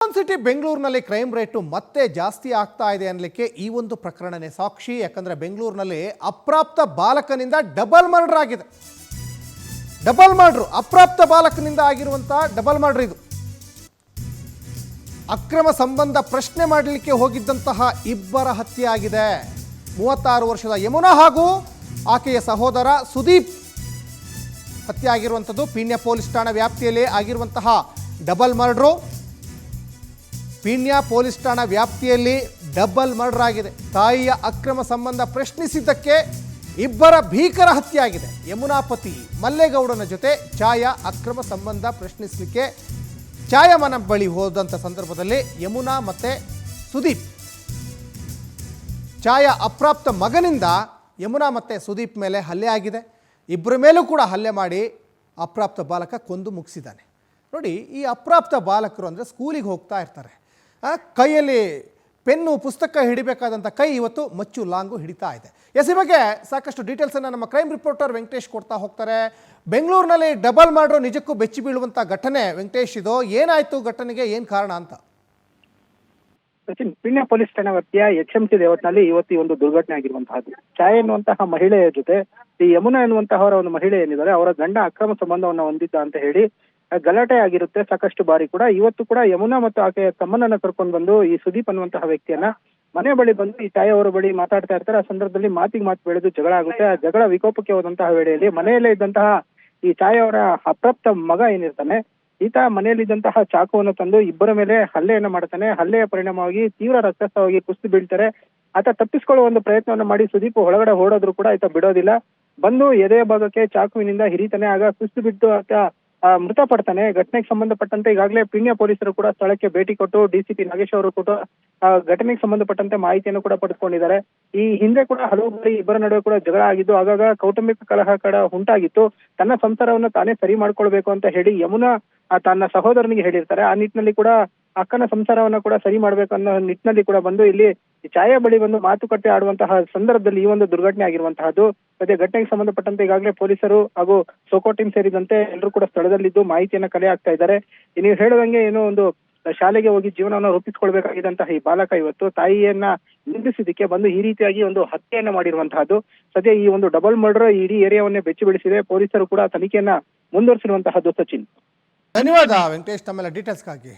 City ಬೆಂಗಳೂರಿನಲ್ಲಿ crime rate ಮತ್ತೆ ಜಾಸ್ತಿ ಆಗ್ತಾ ಇದೆ ಅನ್ನಲಿಕ್ಕೆ ಈ ಒಂದು ಪ್ರಕರಣನೇ ಸಾಕ್ಷಿ. ಯಾಕಂದ್ರೆ ಬೆಂಗಳೂರಿನಲ್ಲಿ ಅಪ್ರಾಪ್ತ ಬಾಲಕನಿಂದ ಡಬಲ್ ಮರ್ಡರ್ ಆಗಿದೆ. ಡಬಲ್ ಮರ್ಡರ್, ಅಪ್ರಾಪ್ತ ಬಾಲಕನಿಂದ ಆಗಿರುವಂತಹ ಡಬಲ್ ಮರ್ಡರ್ ಇದು. ಅಕ್ರಮ ಸಂಬಂಧ ಪ್ರಶ್ನೆ ಮಾಡಲಿಕ್ಕೆ ಹೋಗಿದ್ದಂತಹ ಇಬ್ಬರ ಹತ್ಯೆ ಆಗಿದೆ. 36 ವರ್ಷದ ಯಮುನಾ ಹಾಗೂ ಆಕೆಯ ಸಹೋದರ ಸುದೀಪ್ ಹತ್ಯೆ ಆಗಿರುವಂಥದ್ದು. ಪೀಣ್ಯ ಪೊಲೀಸ್ ಠಾಣಾ ವ್ಯಾಪ್ತಿಯಲ್ಲಿ ಆಗಿರುವಂತಹ ಡಬಲ್ ಮರ್ಡರು. ಪೀಣ್ಯ ಪೊಲೀಸ್ ಠಾಣಾ ವ್ಯಾಪ್ತಿಯಲ್ಲಿ ಡಬಲ್ ಮರ್ಡರ್ ಆಗಿದೆ. ತಾಯಿಯ ಅಕ್ರಮ ಸಂಬಂಧ ಪ್ರಶ್ನಿಸಿದ್ದಕ್ಕೆ ಇಬ್ಬರ ಭೀಕರ ಹತ್ಯೆ ಆಗಿದೆ. ಯಮುನಾ ಪತಿ ಮಲ್ಲೇಗೌಡನ ಜೊತೆ ಛಾಯಾ ಅಕ್ರಮ ಸಂಬಂಧ ಪ್ರಶ್ನಿಸಲಿಕ್ಕೆ ಛಾಯಾ ಮನ ಬಳಿ ಹೋದಂಥ ಸಂದರ್ಭದಲ್ಲಿ ಯಮುನಾ ಮತ್ತು ಸುದೀಪ್, ಛಾಯಾ ಅಪ್ರಾಪ್ತ ಮಗನಿಂದ ಯಮುನಾ ಮತ್ತು ಸುದೀಪ್ ಮೇಲೆ ಹಲ್ಲೆ ಆಗಿದೆ. ಇಬ್ಬರ ಮೇಲೂ ಕೂಡ ಹಲ್ಲೆ ಮಾಡಿ ಅಪ್ರಾಪ್ತ ಬಾಲಕ ಕೊಂದು ಮುಗಿಸಿದ್ದಾನೆ. ನೋಡಿ, ಈ ಅಪ್ರಾಪ್ತ ಬಾಲಕರು ಅಂದರೆ ಸ್ಕೂಲಿಗೆ ಹೋಗ್ತಾ ಇರ್ತಾರೆ. ಕೈಯಲ್ಲಿ ಪೆನ್ನು ಪುಸ್ತಕ ಹಿಡಿಬೇಕಾದಂಥ ಕೈ ಇವತ್ತು ಮಚ್ಚು ಲಾಂಗು ಹಿಡಿತಾ ಇದೆ. ಈ ಬಗ್ಗೆ ಸಾಕಷ್ಟು ಡೀಟೇಲ್ಸನ್ನು ನಮ್ಮ ಕ್ರೈಮ್ ರಿಪೋರ್ಟರ್ ವೆಂಕಟೇಶ್ ಕೊಡ್ತಾ ಹೋಗ್ತಾರೆ. ಬೆಂಗಳೂರಿನಲ್ಲಿ ಡಬಲ್ ಮರ್ಡರ್ ನಿಜಕ್ಕೂ ಬೆಚ್ಚಿ ಬೀಳುವಂಥ ಘಟನೆ. ವೆಂಕಟೇಶ್, ಇದು ಏನಾಯಿತು, ಘಟನೆಗೆ ಏನು ಕಾರಣ ಅಂತ? ಸಚಿನ್, ಪೀಣ್ಯ ಪೊಲೀಸ್ ಠಾಣಾ ವ್ಯಾಪ್ತಿಯ HMC ಲೇಔಟ್ನಲ್ಲಿ ಇವತ್ತು ಈ ಒಂದು ದುರ್ಘಟನೆ ಆಗಿರುವಂತಹದ್ದು. ಛಾಯಾ ಎನ್ನುವಂತಹ ಮಹಿಳೆಯ ಜೊತೆ ಈ ಯಮುನಾ ಎನ್ನುವಂತಹ ಒಂದು ಮಹಿಳೆ ಏನಿದ್ದಾರೆ, ಅವರ ಗಂಡ ಅಕ್ರಮ ಸಂಬಂಧವನ್ನು ಹೊಂದಿದ್ದ ಅಂತ ಹೇಳಿ ಗಲಾಟೆ ಆಗಿರುತ್ತೆ ಸಾಕಷ್ಟು ಬಾರಿ ಕೂಡ. ಇವತ್ತು ಕೂಡ ಯಮುನಾ ಮತ್ತು ಆಕೆಯ ತಮ್ಮನನ್ನ ಕರ್ಕೊಂಡು ಬಂದು ಈ ಸುದೀಪ್ ಅನ್ನುವಂತಹ ವ್ಯಕ್ತಿಯನ್ನ ಮನೆ ಬಳಿ ಬಂದು ಈ ಛಾಯಾ ಅವರ ಬಳಿ ಮಾತಾಡ್ತಾ ಇರ್ತಾರೆ. ಆ ಸಂದರ್ಭದಲ್ಲಿ ಮಾತಿಗೆ ಮಾತು ಬೆಳೆದು ಜಗಳ ಆಗುತ್ತೆ. ಆ ಜಗಳ ವಿಕೋಪಕ್ಕೆ ಹೋದಂತಹ ವೇಳೆಯಲ್ಲಿ ಮನೆಯಲ್ಲೇ ಇದ್ದಂತಹ ಈ ಛಾಯಾ ಅವರ ಅಪ್ರಾಪ್ತ ಮಗ ಏನಿರ್ತಾನೆ, ಈತ ಮನೆಯಲ್ಲಿದ್ದಂತಹ ಚಾಕುವನ್ನು ತಂದು ಇಬ್ಬರ ಮೇಲೆ ಹಲ್ಲೆಯನ್ನ ಮಾಡ್ತಾನೆ. ಹಲ್ಲೆಯ ಪರಿಣಾಮವಾಗಿ ತೀವ್ರ ರಕ್ತಸ್ರಾವವಾಗಿ ಕುಸಿದು ಬೀಳ್ತಾರೆ. ಆತ ತಪ್ಪಿಸಿಕೊಳ್ಳುವ ಒಂದು ಪ್ರಯತ್ನವನ್ನು ಮಾಡಿ ಸುದೀಪ್ ಒಳಗಡೆ ಓಡೋದ್ರು ಕೂಡ ಈತ ಬಿಡೋದಿಲ್ಲ. ಬಂದು ಎದೆಯ ಭಾಗಕ್ಕೆ ಚಾಕುವಿನಿಂದ ಹಿರಿತಾನೆ. ಆಗ ಕುಸಿದು ಬಿಟ್ಟು ಆತ ಮೃತಪಡ್ತಾನೆ. ಘಟನೆಗೆ ಸಂಬಂಧಪಟ್ಟಂತೆ ಈಗಾಗಲೇ ಪೀಣ್ಯ ಪೊಲೀಸರು ಕೂಡ ಸ್ಥಳಕ್ಕೆ ಭೇಟಿ ಕೊಟ್ಟು DCP ನಾಗೇಶ್ ಅವರು ಕೂಡ ಘಟನೆಗೆ ಸಂಬಂಧಪಟ್ಟಂತೆ ಮಾಹಿತಿಯನ್ನು ಕೂಡ ಪಡೆದುಕೊಂಡಿದ್ದಾರೆ. ಈ ಹಿಂದೆ ಕೂಡ ಹಲವು ಬಾರಿ ಇಬ್ಬರ ನಡುವೆ ಕೂಡ ಜಗಳ ಆಗಿದ್ದು, ಆಗಾಗ ಕೌಟುಂಬಿಕ ಕಲಹ ಉಂಟಾಗಿತ್ತು. ತನ್ನ ಸಂಸಾರವನ್ನು ತಾನೇ ಸರಿ ಮಾಡ್ಕೊಳ್ಬೇಕು ಅಂತ ಹೇಳಿ ಯಮುನಾ ತನ್ನ ಸಹೋದರನಿಗೆ ಹೇಳಿರ್ತಾರೆ. ಆ ನಿಟ್ಟಿನಲ್ಲಿ ಕೂಡ ಅಕ್ಕನ ಸಂಸಾರವನ್ನ ಕೂಡ ಸರಿ ಮಾಡ್ಬೇಕು ಅನ್ನೋ ನಿಟ್ಟಿನಲ್ಲಿ ಕೂಡ ಬಂದು ಇಲ್ಲಿ ಛಾಯಾ ಬಳಿ ಬಂದು ಮಾತುಕತೆ ಆಡುವಂತಹ ಸಂದರ್ಭದಲ್ಲಿ ಈ ಒಂದು ದುರ್ಘಟನೆ ಆಗಿರುವಂತಹದ್ದು. ಮತ್ತೆ ಘಟನೆಗೆ ಸಂಬಂಧಪಟ್ಟಂತೆ ಈಗಾಗಲೇ ಪೊಲೀಸರು ಹಾಗೂ ಸೋಕೋ ಟೀಮ್ ಸೇರಿದಂತೆ ಎಲ್ಲರೂ ಕೂಡ ಸ್ಥಳದಲ್ಲಿದ್ದು ಮಾಹಿತಿಯನ್ನ ಕಲೆ ಹಾಕ್ತಾ ಇದ್ದಾರೆ. ನೀವು ಹೇಳುವಂಗೆ ಏನೋ ಒಂದು ಶಾಲೆಗೆ ಹೋಗಿ ಜೀವನವನ್ನು ರೂಪಿಸಿಕೊಳ್ಬೇಕಾಗಿದ್ದಂತಹ ಈ ಬಾಲಕ ಇವತ್ತು ತಾಯಿಯನ್ನ ನಿಂದಿಸಿದ್ದಕ್ಕೆ ಬಂದು ಈ ರೀತಿಯಾಗಿ ಒಂದು ಹತ್ಯೆಯನ್ನ ಮಾಡಿರುವಂತಹದ್ದು. ಸದ್ಯ ಈ ಒಂದು ಡಬಲ್ ಮರ್ಡರ್ ಇಡೀ ಏರಿಯಾವನ್ನೇ ಬೆಚ್ಚಿ ಬೀಳಿಸಿದೆ. ಪೊಲೀಸರು ಕೂಡ ತನಿಖೆಯನ್ನ ಮುಂದುವರಿಸಿರುವಂತಹದ್ದು. ಸಚಿನ್, ಧನ್ಯವಾದ ವೆಂಕಟೇಶ್, ತಮ್ಮೆಲ್ಲ ಡೀಟೇಲ್ಸ್ಗಾಗಿ.